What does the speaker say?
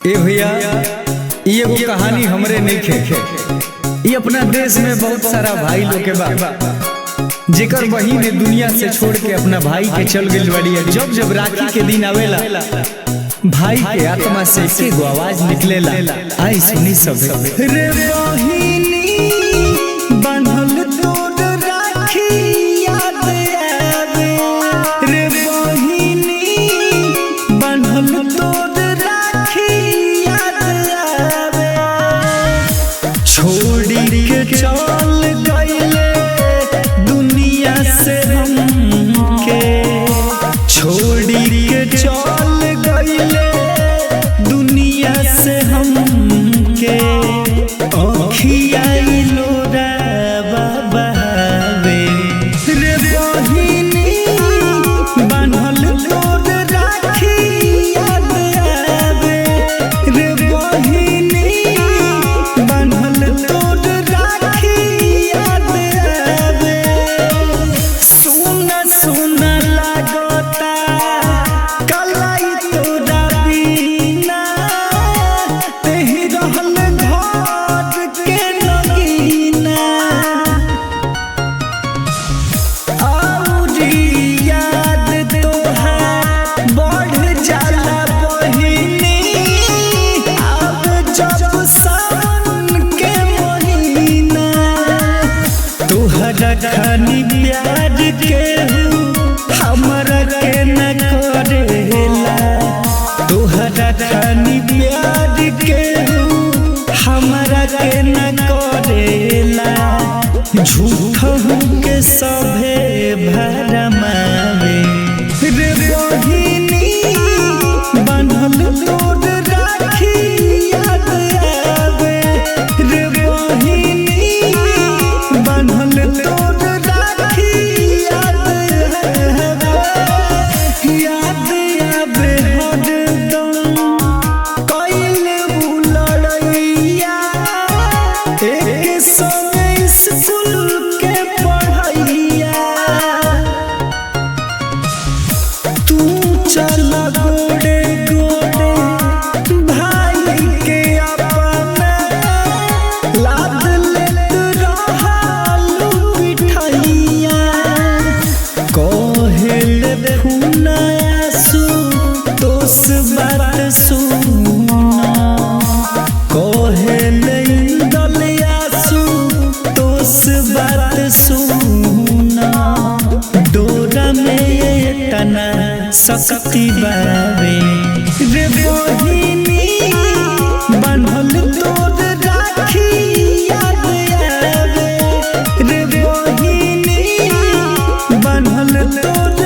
ए भैया ये एगो कहानी हमरे नहीं खे। ये अपना देश में बहुत सारा भाई लोग के बा जेकर बहिन दुनिया से छोड़ के अपना भाई के चल गइल बाड़ी। जब जब राखी के दिन आवेला भाई के आत्मा से एगो आवाज निकलेला, आई सुनी सब। रे बहिनी बांधल तोर राखी याद आवे, रे बहिनी बांधल तोर राखी याद आवे। छोड़ी के चल गइले दुनिया से हमके, छोड़ी के चल गइले दुनिया से हमके। अखिया लोरावा बहावे, रे बहिनी बांधल तोर राखी याद आवे, रे बहिनी बांधल तोर राखी याद आवे। सुना सुना लागता कलाई तोरा बिना, तेही रहल घर के नगीना। औरी याद तोहार बढ़ जाला बहिनी, अब जब सावन के महीना। तोहरा खानी प्यार के हमरा के न करेला, तोहरा खानी प्यार के हमरा के न करेला। झूठ के सभे भरमावे, रे बहिनी बांधल तोर राखी याद आवे, रे बहिनी बांधल तोर राखी याद आवे। याद आवे हरदम कइले उ लड़ैया, एक संगे स्कूल के पढ़ैया। तू चल गोड़े गोड़े भाई के अपना, लाद लेत रहलू पिठैया। कहेल फुनासु तोस बात सुना, कहेल इंदलियासु तोस बात सुना। डोरा में तना शक्ति बावे, रे बहिनी बांधल तोर राखी याद आवे, रे बहिनी बांधल तोर